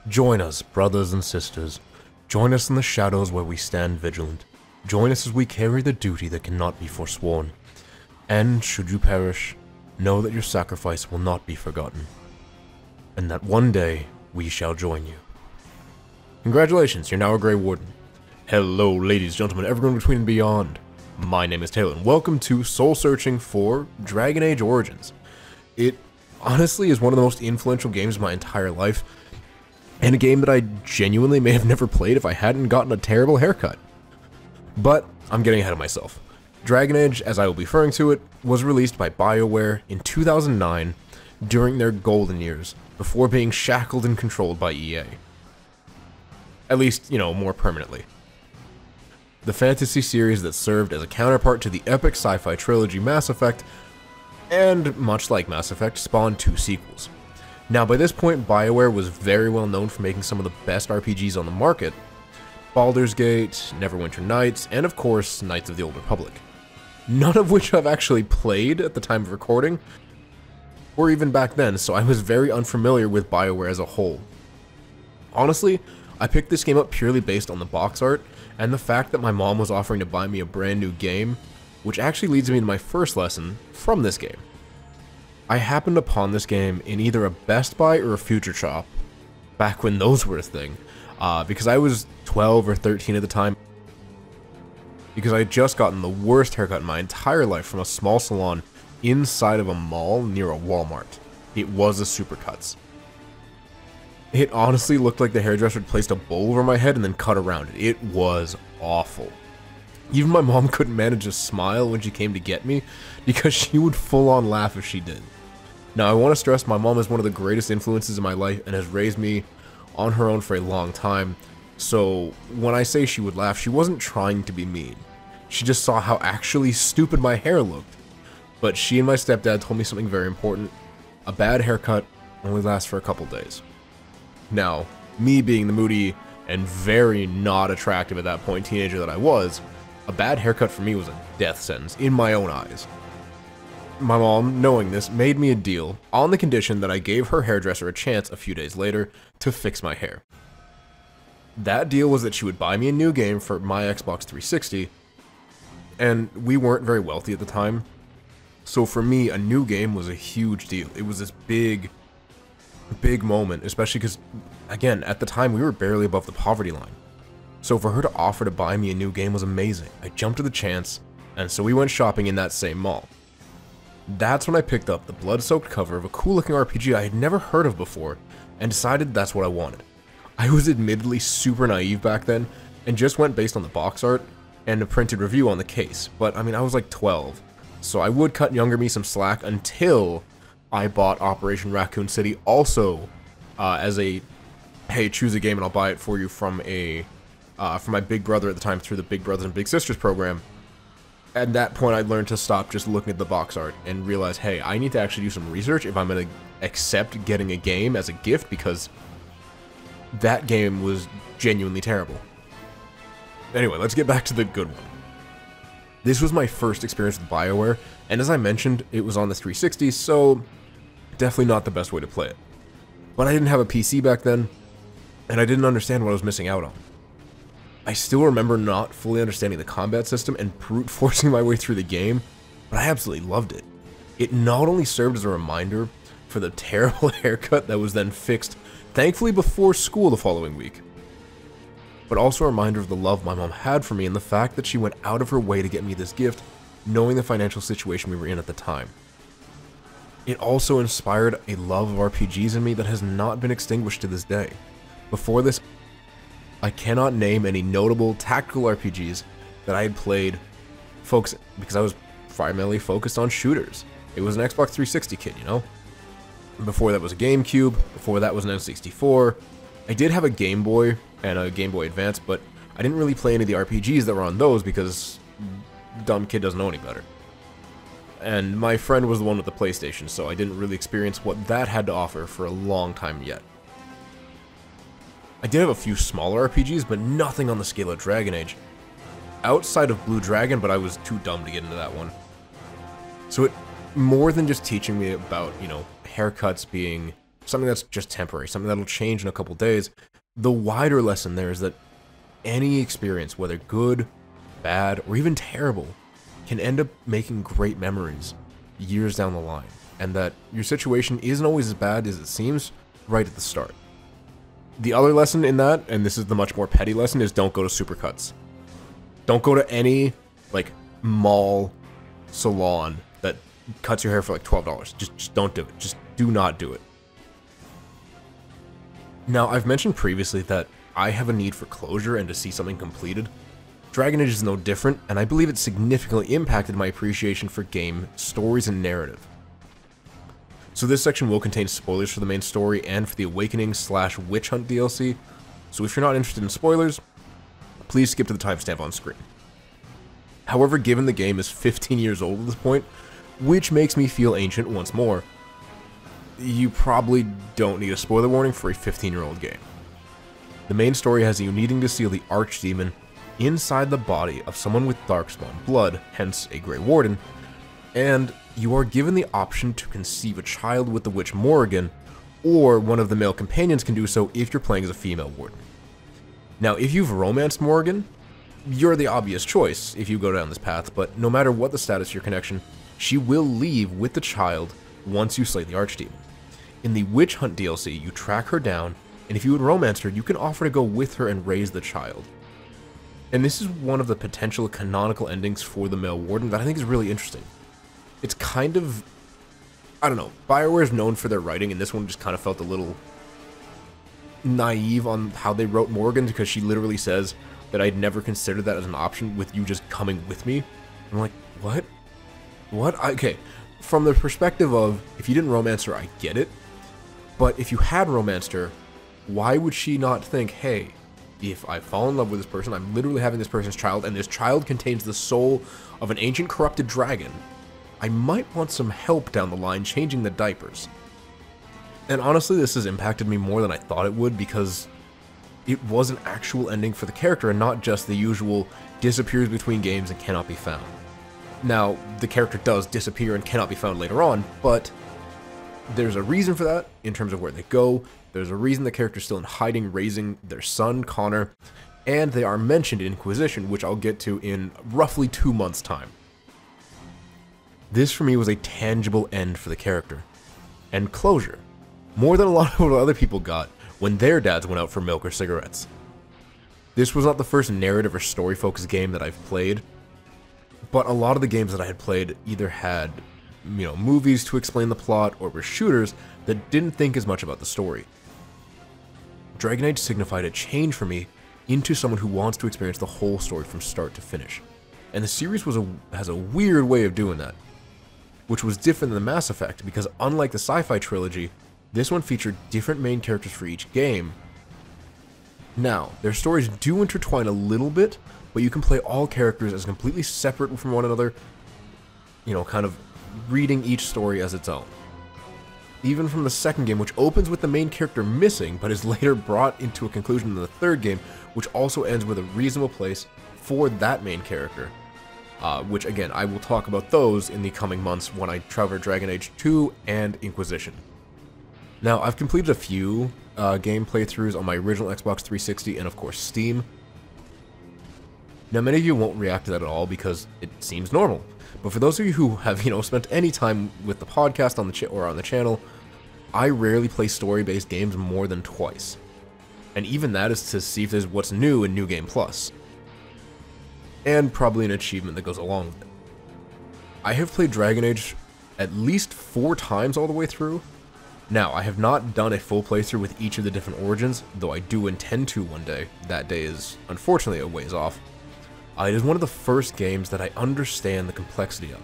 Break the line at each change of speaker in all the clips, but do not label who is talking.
Join us, brothers and sisters. Join us in the shadows where we stand vigilant. Join us as we carry the duty that cannot be forsworn. And, should you perish, know that your sacrifice will not be forgotten, and that one day we shall join you. Congratulations, you're now a Grey Warden. Hello, ladies, gentlemen, everyone between and beyond. My name is Taylor, and welcome to Soul Searching for Dragon Age Origins. It honestly is one of the most influential games of my entire life, and a game that I genuinely may have never played if I hadn't gotten a terrible haircut. But I'm getting ahead of myself. Dragon Age, as I will be referring to it, was released by BioWare in 2009 during their golden years, before being shackled and controlled by EA. At least, more permanently. The fantasy series that served as a counterpart to the epic sci-fi trilogy Mass Effect, and much like Mass Effect, spawned 2 sequels. Now, by this point, BioWare was very well known for making some of the best RPGs on the market: Baldur's Gate, Neverwinter Nights, and of course, Knights of the Old Republic. None of which I've actually played at the time of recording, or even back then, so I was very unfamiliar with BioWare as a whole. Honestly, I picked this game up purely based on the box art, and the fact that my mom was offering to buy me a brand new game, which actually leads me to my first lesson from this game. I happened upon this game in either a Best Buy or a Future Shop, back when those were a thing, because I was 12 or 13 at the time, because I had just gotten the worst haircut in my entire life from a small salon inside of a mall near a Walmart. It was a Supercuts. It honestly looked like the hairdresser had placed a bowl over my head and then cut around it. It was awful. Even my mom couldn't manage to smile when she came to get me, because she would full on laugh if she did. Now, I want to stress my mom is one of the greatest influences in my life and has raised me on her own for a long time. So when I say she would laugh, she wasn't trying to be mean. She just saw how actually stupid my hair looked. But she and my stepdad told me something very important: a bad haircut only lasts for a couple days. Now, me being the moody and very not attractive at that point teenager that I was, a bad haircut for me was a death sentence in my own eyes. My mom, knowing this, made me a deal on the condition that I gave her hairdresser a chance a few days later to fix my hair. That deal was that she would buy me a new game for my Xbox 360, and we weren't very wealthy at the time, so for me, a new game was a huge deal. It was this big moment, especially because, again, at the time we were barely above the poverty line. So for her to offer to buy me a new game was amazing. I jumped at the chance, and so we went shopping in that same mall. That's when I picked up the blood-soaked cover of a cool-looking RPG I had never heard of before, and decided that's what I wanted. I was admittedly super naive back then, and just went based on the box art and a printed review on the case, but I mean, I was like 12, so I would cut younger me some slack until I bought Operation Raccoon City also as a, hey, choose a game and I'll buy it for you from my big brother at the time through the Big Brothers and Big Sisters program. At that point, I learned to stop just looking at the box art and realize, hey, I need to actually do some research if I'm going to accept getting a game as a gift, because that game was genuinely terrible. Anyway, let's get back to the good one. This was my first experience with BioWare, and as I mentioned, it was on the 360, so definitely not the best way to play it. But I didn't have a PC back then, and I didn't understand what I was missing out on. I still remember not fully understanding the combat system and brute forcing my way through the game, but I absolutely loved it. It not only served as a reminder for the terrible haircut that was then fixed, thankfully before school the following week, but also a reminder of the love my mom had for me and the fact that she went out of her way to get me this gift, knowing the financial situation we were in at the time. It also inspired a love of RPGs in me that has not been extinguished to this day. Before this, I cannot name any notable tactical RPGs that I had played because I was primarily focused on shooters. It was an Xbox 360 kid, Before that was a GameCube, before that was an N64. I did have a Game Boy and a Game Boy Advance, but I didn't really play any of the RPGs that were on those because dumb kid doesn't know any better. And my friend was the one with the PlayStation, so I didn't really experience what that had to offer for a long time yet. I did have a few smaller RPGs, but nothing on the scale of Dragon Age. Outside of Blue Dragon, but I was too dumb to get into that one. So it more than just teaching me about, haircuts being something that's just temporary, something that'll change in a couple days. The wider lesson there is that any experience, whether good, bad, or even terrible, can end up making great memories years down the line, and that your situation isn't always as bad as it seems right at the start. The other lesson in that, and this is the much more petty lesson, is don't go to supercuts. Don't go to any, like, mall salon that cuts your hair for like $12. Just don't do it. Just do not do it. Now, I've mentioned previously that I have a need for closure and to see something completed. Dragon Age is no different, and I believe it significantly impacted my appreciation for game stories and narrative. So this section will contain spoilers for the main story and for the Awakening/Witch Hunt DLC, so if you're not interested in spoilers, please skip to the timestamp on screen. However, given the game is 15 years old at this point, which makes me feel ancient once more, you probably don't need a spoiler warning for a 15-year-old game. The main story has you needing to seal the Archdemon inside the body of someone with Darkspawn blood, hence a Grey Warden, and you are given the option to conceive a child with the Witch Morrigan, or one of the male companions can do so if you're playing as a female Warden. Now, if you've romanced Morrigan, you're the obvious choice if you go down this path, but no matter what the status of your connection, she will leave with the child once you slay the Archdemon. In the Witch Hunt DLC, you track her down, and if you had romanced her, you can offer to go with her and raise the child. And this is one of the potential canonical endings for the male Warden that I think is really interesting. It's kind of, I don't know, BioWare is known for their writing, and this one just kind of felt a little naive on how they wrote Morrigan, because she literally says that I'd never considered that as an option with you just coming with me. I'm like, what? What? Okay, from the perspective of, if you didn't romance her, I get it. But if you had romanced her, why would she not think, hey, if I fall in love with this person, I'm literally having this person's child, and this child contains the soul of an ancient corrupted dragon, I might want some help down the line changing the diapers. And honestly, this has impacted me more than I thought it would, because it was an actual ending for the character and not just the usual disappears between games and cannot be found. Now, the character does disappear and cannot be found later on, but there's a reason for that in terms of where they go. There's a reason the character's still in hiding, raising their son, Connor, and they are mentioned in Inquisition, which I'll get to in roughly 2 months' time. This, for me, was a tangible end for the character, and closure, more than a lot of what other people got when their dads went out for milk or cigarettes. This was not the first narrative or story-focused game that I've played, but a lot of the games that I had played either had, movies to explain the plot, or were shooters that didn't think as much about the story. Dragon Age signified a change for me into someone who wants to experience the whole story from start to finish, and the series has a weird way of doing that, which was different than Mass Effect, because unlike the sci-fi trilogy, this one featured different main characters for each game. Now, their stories do intertwine a little bit, but you can play all characters as completely separate from one another, kind of reading each story as its own. Even from the second game, which opens with the main character missing, but is later brought into a conclusion in the third game, which also ends with a reasonable place for that main character. Which, again, I will talk about those in the coming months when I cover Dragon Age 2 and Inquisition. Now, I've completed a few game playthroughs on my original Xbox 360 and, of course, Steam. Now, many of you won't react to that at all because it seems normal. But for those of you who have, spent any time with the podcast on the channel, I rarely play story-based games more than twice. And even that is to see if there's what's new in New Game Plus. And probably an achievement that goes along with it. I have played Dragon Age at least 4 times all the way through. Now, I have not done a full playthrough with each of the different origins, though I do intend to one day. That day is, unfortunately, a ways off. It is one of the first games that I understand the complexity of.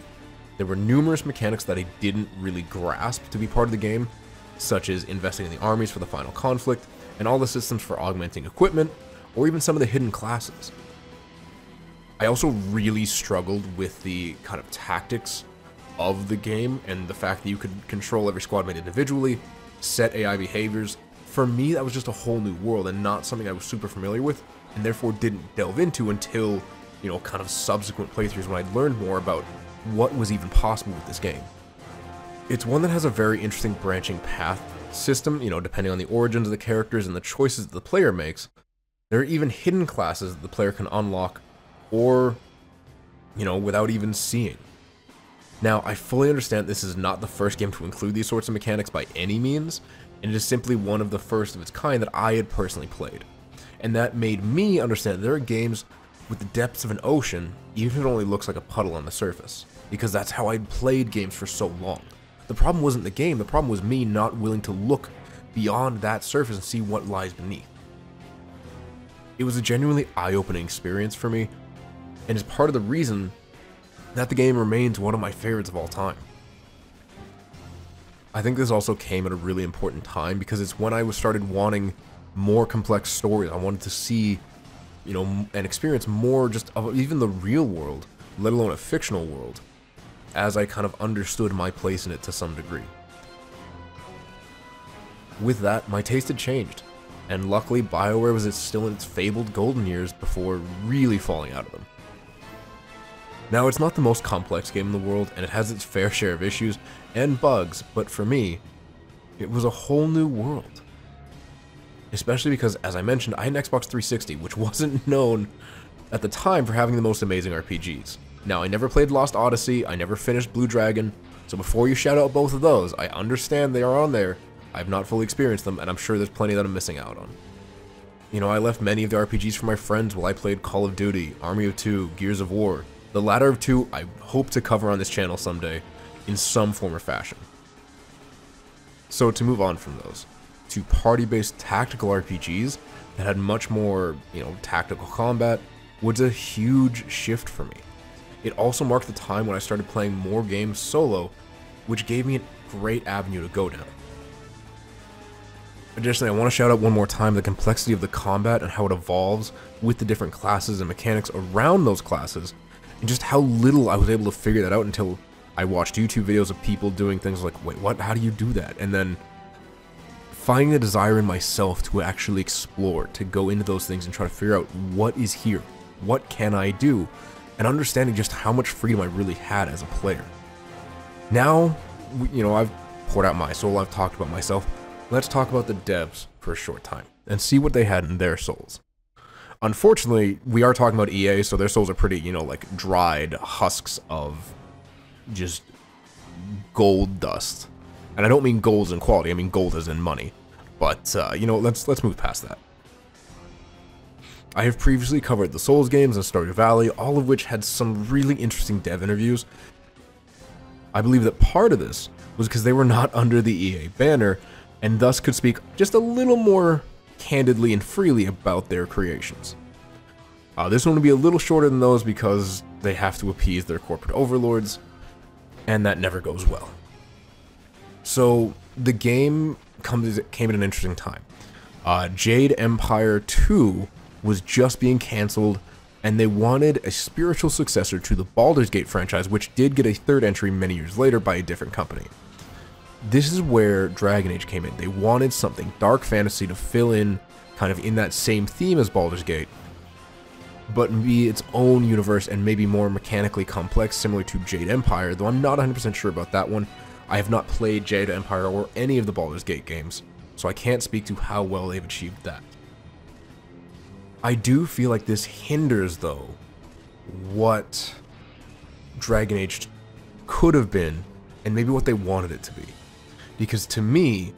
There were numerous mechanics that I didn't really grasp to be part of the game, such as investing in the armies for the final conflict, and all the systems for augmenting equipment, or even some of the hidden classes. I also really struggled with the kind of tactics of the game, and the fact that you could control every squad mate individually, set AI behaviors. For me, that was just a whole new world, and not something I was super familiar with, and therefore didn't delve into until, kind of subsequent playthroughs when I'd learned more about what was even possible with this game. It's one that has a very interesting branching path system, depending on the origins of the characters and the choices that the player makes, there are even hidden classes that the player can unlock or, without even seeing. Now, I fully understand this is not the first game to include these sorts of mechanics by any means, and it is simply one of the first of its kind that I had personally played. And that made me understand that there are games with the depths of an ocean, even if it only looks like a puddle on the surface, because that's how I'd played games for so long. The problem wasn't the game, the problem was me not willing to look beyond that surface and see what lies beneath. It was a genuinely eye-opening experience for me, and is part of the reason that the game remains one of my favorites of all time. I think this also came at a really important time because it's when I started wanting more complex stories. I wanted to see, and experience more just of even the real world, let alone a fictional world, as I kind of understood my place in it to some degree. With that, my taste had changed, and luckily BioWare was still in its fabled golden years before really falling out of them. Now, it's not the most complex game in the world, and it has its fair share of issues and bugs, but for me, it was a whole new world. Especially because, as I mentioned, I had an Xbox 360, which wasn't known at the time for having the most amazing RPGs. Now, I never played Lost Odyssey, I never finished Blue Dragon, so before you shout out both of those, I understand they are on there, I've not fully experienced them, and I'm sure there's plenty that I'm missing out on. I left many of the RPGs for my friends while I played Call of Duty, Army of Two, Gears of War. The latter of two I hope to cover on this channel someday, in some form or fashion. So to move on from those, to party-based tactical RPGs that had much more, tactical combat, was a huge shift for me. It also marked the time when I started playing more games solo, which gave me a great avenue to go down. Additionally, I want to shout out one more time the complexity of the combat and how it evolves with the different classes and mechanics around those classes, and just how little I was able to figure that out until I watched YouTube videos of people doing things like, wait, what? How do you do that? And then finding the desire in myself to actually explore, to go into those things and try to figure out what is here, what can I do, and understanding just how much freedom I really had as a player. Now, I've poured out my soul, I've talked about myself. Let's talk about the devs for a short time and see what they had in their souls. Unfortunately, we are talking about EA, so their souls are pretty, like dried husks of just gold dust. And I don't mean gold as in quality, I mean gold as in money. But, let's move past that. I have previously covered the Souls games and Stardew Valley, all of which had some really interesting dev interviews. I believe that part of this was because they were not under the EA banner, and thus could speak just a little more candidly and freely about their creations. This one will be a little shorter than those because they have to appease their corporate overlords, and that never goes well. So the game came at an interesting time. Jade Empire 2 was just being cancelled, and they wanted a spiritual successor to the Baldur's Gate franchise, which did get a third entry many years later by a different company. This is where Dragon Age came in. They wanted something dark fantasy to fill in, kind of in that same theme as Baldur's Gate, but be its own universe and maybe more mechanically complex, similar to Jade Empire, though I'm not 100% sure about that one. I have not played Jade Empire or any of the Baldur's Gate games, so I can't speak to how well they've achieved that. I do feel like this hinders, though, what Dragon Age could have been, and maybe what they wanted it to be. Because to me,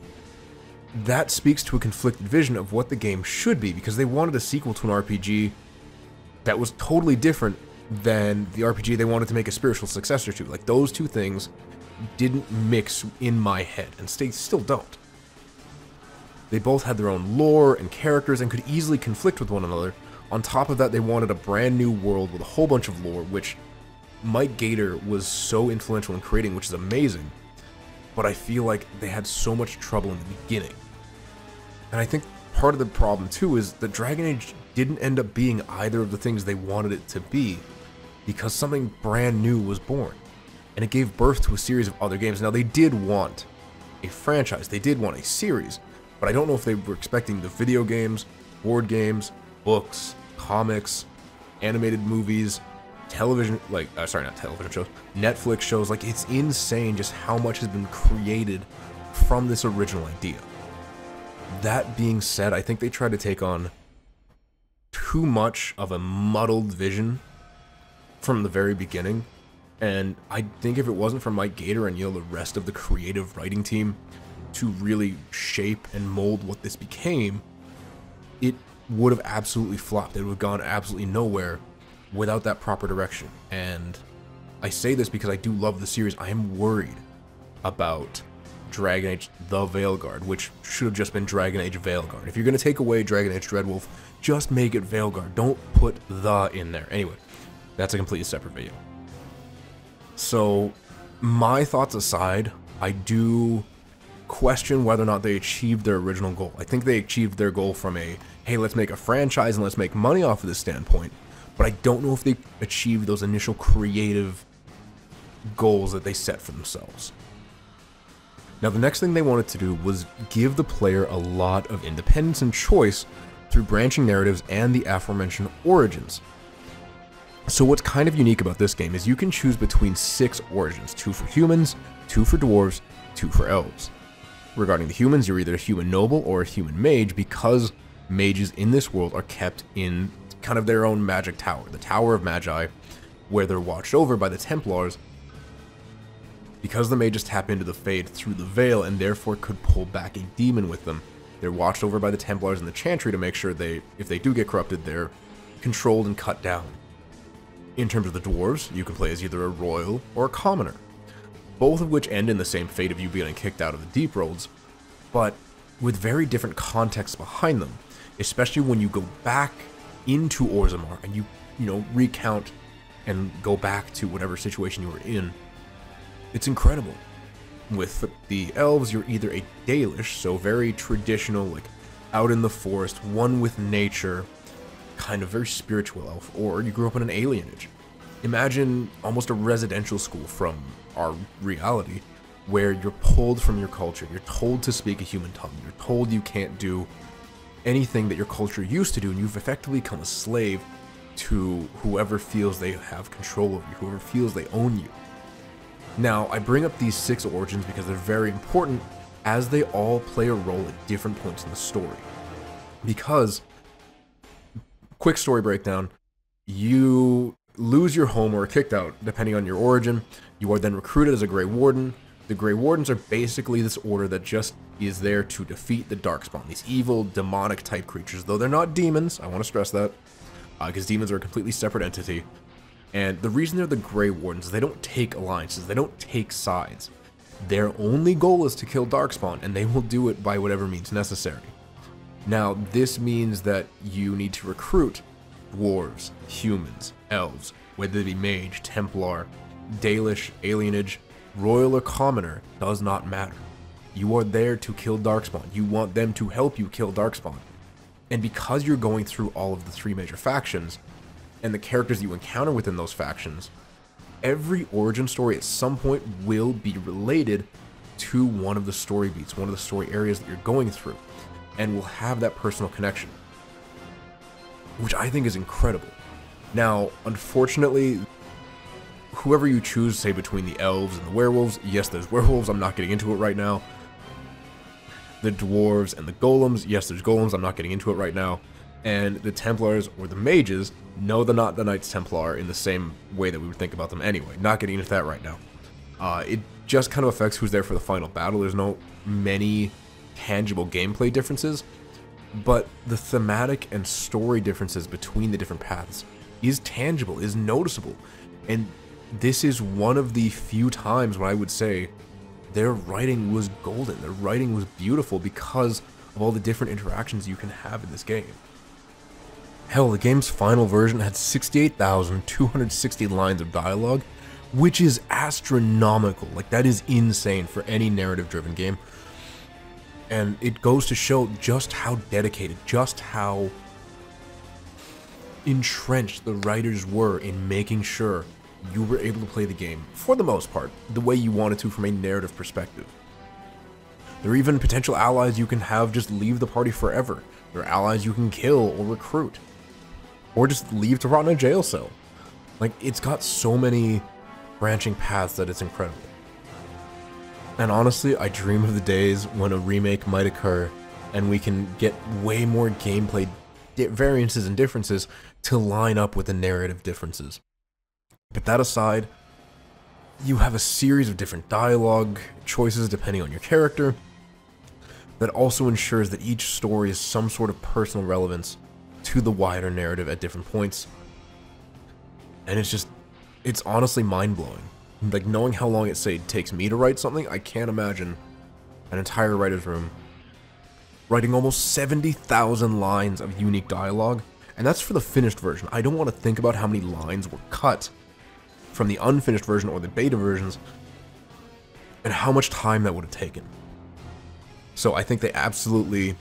that speaks to a conflicted vision of what the game should be, because they wanted a sequel to an RPG that was totally different than the RPG they wanted to make a spiritual successor to. Like, those two things didn't mix in my head, and still don't. They both had their own lore and characters and could easily conflict with one another. On top of that, they wanted a brand new world with a whole bunch of lore, which Mike Gator was so influential in creating, which is amazing. But I feel like they had so much trouble in the beginning. And I think part of the problem too is that Dragon Age didn't end up being either of the things they wanted it to be, because something brand new was born. And it gave birth to a series of other games. Now, they did want a franchise, they did want a series, but I don't know if they were expecting the video games, board games, books, comics, animated movies, television, sorry, not television shows, Netflix shows. Like, it's insane just how much has been created from this original idea. That being said, I think they tried to take on too much of a muddled vision from the very beginning, and I think if it wasn't for Mike Gator and, you know, the rest of the creative writing team to really shape and mold what this became, it would have absolutely flopped. It would have gone absolutely nowhere without that proper direction. And I say this because I do love the series. I am worried about Dragon Age The Veilguard, which should have just been Dragon Age Veilguard. If you're going to take away Dragon Age Dreadwolf, just make it Veilguard. Don't put the in there. Anyway, that's a completely separate video. So, my thoughts aside, I do question whether or not they achieved their original goal. I think they achieved their goal from a, hey, let's make a franchise and let's make money off of this standpoint, but I don't know if they achieved those initial creative goals that they set for themselves. Now, the next thing they wanted to do was give the player a lot of independence and choice through branching narratives and the aforementioned origins. So what's kind of unique about this game is you can choose between 6 origins, 2 for humans, 2 for dwarves, 2 for elves. Regarding the humans, you're either a human noble or a human mage, because mages in this world are kept in kind of their own magic tower, the Tower of Magi, where they're watched over by the Templars, because the mages tap into the Fade through the veil and therefore could pull back a demon with them. They're watched over by the Templars and the Chantry to make sure if they do get corrupted, they're controlled and cut down. In terms of the dwarves, you can play as either a royal or a commoner, both of which end in the same fate of you being kicked out of the deep roads, but with very different contexts behind them, especially when you go back into Orzammar and you recount and go back to whatever situation you were in. It's incredible. With the elves, you're either a Dalish, so very traditional, like out in the forest, one with nature, kind of very spiritual elf, or you grew up in an alienage. Imagine almost a residential school from our reality, where you're pulled from your culture, you're told to speak a human tongue, you're told you can't do anything that your culture used to do, and you've effectively become a slave to whoever feels they have control over you, whoever feels they own you. Now, I bring up these 6 origins because they're very important, as they all play a role at different points in the story. Because, quick story breakdown, you lose your home or are kicked out, depending on your origin. You are then recruited as a Grey Warden. The Grey Wardens are basically this order that just is there to defeat the Darkspawn, these evil, demonic type creatures, though they're not demons. I want to stress that, because demons are a completely separate entity. And the reason they're the Grey Wardens is they don't take alliances, they don't take sides. Their only goal is to kill Darkspawn, and they will do it by whatever means necessary. Now, this means that you need to recruit dwarves, humans, elves, whether they be mage, Templar, Dalish, alienage, royal or commoner, does not matter. You are there to kill Darkspawn. You want them to help you kill Darkspawn. And because you're going through all of the 3 major factions, and the characters you encounter within those factions, every origin story at some point will be related to one of the story beats, one of the story areas that you're going through, and will have that personal connection, which I think is incredible. Now, unfortunately, whoever you choose, say between the elves and the werewolves, yes, there's werewolves, I'm not getting into it right now. The dwarves and the golems, yes, there's golems, I'm not getting into it right now. And the Templars or the mages, no, they're not the Knights Templar in the same way that we would think about them anyway. Not getting into that right now. It just kind of affects who's there for the final battle. There's no many tangible gameplay differences, but the thematic and story differences between the different paths is tangible, is noticeable. And this is one of the few times when I would say their writing was golden. Their writing was beautiful because of all the different interactions you can have in this game. Hell, the game's final version had 68,260 lines of dialogue, which is astronomical. Like, that is insane for any narrative-driven game. And it goes to show just how dedicated, just how entrenched the writers were in making sure you were able to play the game, for the most part, the way you wanted to from a narrative perspective. There are even potential allies you can have just leave the party forever. There are allies you can kill or recruit, or just leave to rot in a jail cell. Like, it's got so many branching paths that it's incredible. And honestly, I dream of the days when a remake might occur and we can get way more gameplay variances and differences to line up with the narrative differences. But that aside, you have a series of different dialogue choices depending on your character that also ensures that each story has some sort of personal relevance to the wider narrative at different points. And it's honestly mind-blowing. Like, knowing how long it takes me to write something, I can't imagine an entire writer's room writing almost 70,000 lines of unique dialogue, and that's for the finished version. I don't want to think about how many lines were cut from the unfinished version or the beta versions, and how much time that would have taken. So I think they absolutely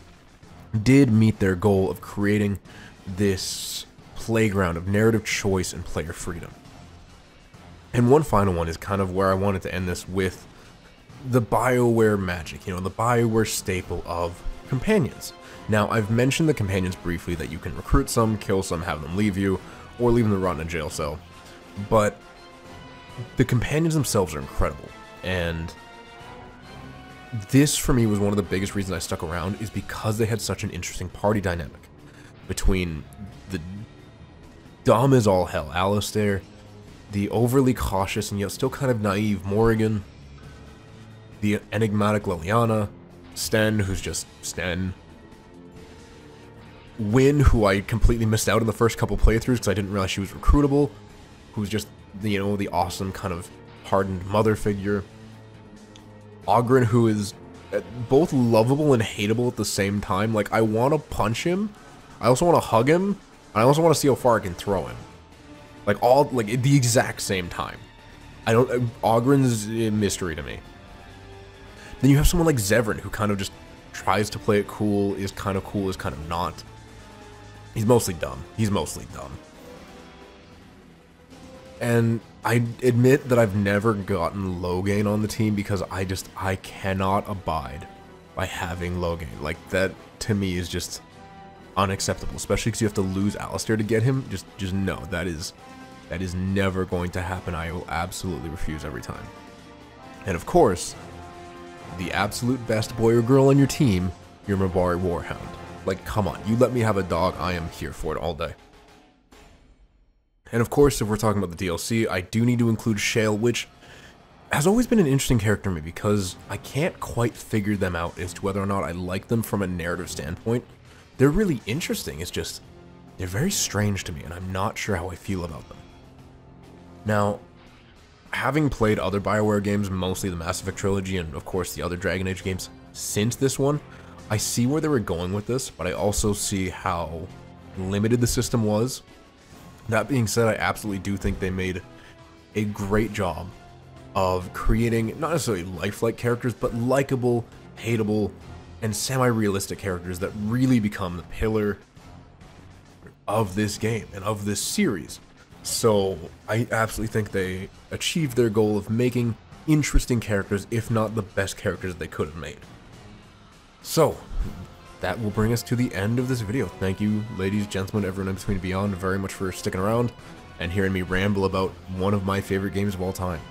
did meet their goal of creating this playground of narrative choice and player freedom. And one final one is kind of where I wanted to end this with the BioWare magic, you know, the BioWare staple of companions. Now, I've mentioned the companions briefly, that you can recruit some, kill some, have them leave you, or leave them to rot in a jail cell. But the companions themselves are incredible, and this for me was one of the biggest reasons I stuck around, is because they had such an interesting party dynamic between the dumb as all hell Alistair, the overly cautious and yet still kind of naive Morrigan, the enigmatic Liliana, Sten, who's just Sten, Wynn, who I completely missed out in the first couple playthroughs because I didn't realize she was recruitable, who's just, you know, the awesome kind of hardened mother figure, Ogren, who is both lovable and hateable at the same time. Like, I want to punch him, I also want to hug him, and I also want to see how far I can throw him. Like, all, like, at the exact same time. Ogren's a mystery to me. Then you have someone like Zevran, who kind of just tries to play it cool, is kind of not. He's mostly dumb. And I admit that I've never gotten Logain on the team because I cannot abide by having Logain. Like, that to me is just unacceptable, especially because you have to lose Alistair to get him. Just no, that is never going to happen. I will absolutely refuse every time. And of course, the absolute best boy or girl on your team, your Mabari Warhound. Like, come on, you let me have a dog, I am here for it all day. And of course, if we're talking about the DLC, I do need to include Shale, which has always been an interesting character to me because I can't quite figure them out as to whether or not I like them from a narrative standpoint. They're really interesting, it's just, they're very strange to me, and I'm not sure how I feel about them. Now, having played other BioWare games, mostly the Mass Effect trilogy and of course the other Dragon Age games since this one, I see where they were going with this, but I also see how limited the system was. That being said, I absolutely do think they made a great job of creating not necessarily lifelike characters, but likable, hateable, and semi-realistic characters that really become the pillar of this game and of this series. So I absolutely think they achieved their goal of making interesting characters, if not the best characters they could have made. So that will bring us to the end of this video. Thank you, ladies, gentlemen, everyone in between and beyond, very much for sticking around and hearing me ramble about one of my favorite games of all time.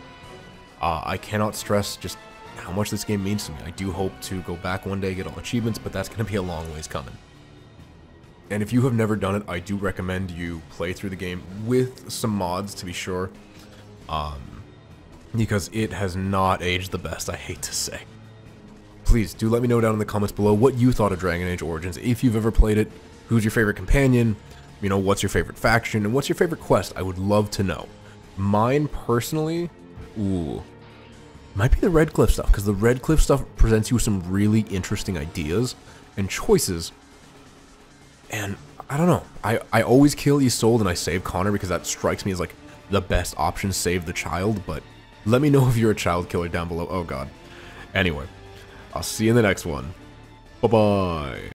I cannot stress just how much this game means to me. I do hope to go back one day, get all achievements, but that's going to be a long ways coming. And if you have never done it, I do recommend you play through the game with some mods, to be sure, because it has not aged the best, I hate to say. Please do let me know down in the comments below what you thought of Dragon Age Origins, if you've ever played it, who's your favorite companion, you know, what's your favorite faction, and what's your favorite quest. I would love to know. Mine, personally, might be the Redcliffe stuff, because the Redcliffe stuff presents you with some really interesting ideas and choices. And I don't know, I always kill Isolde and I save Connor because that strikes me as like the best option, save the child, but let me know if you're a child killer down below. Oh god. Anyway, I'll see you in the next one. Bye-bye.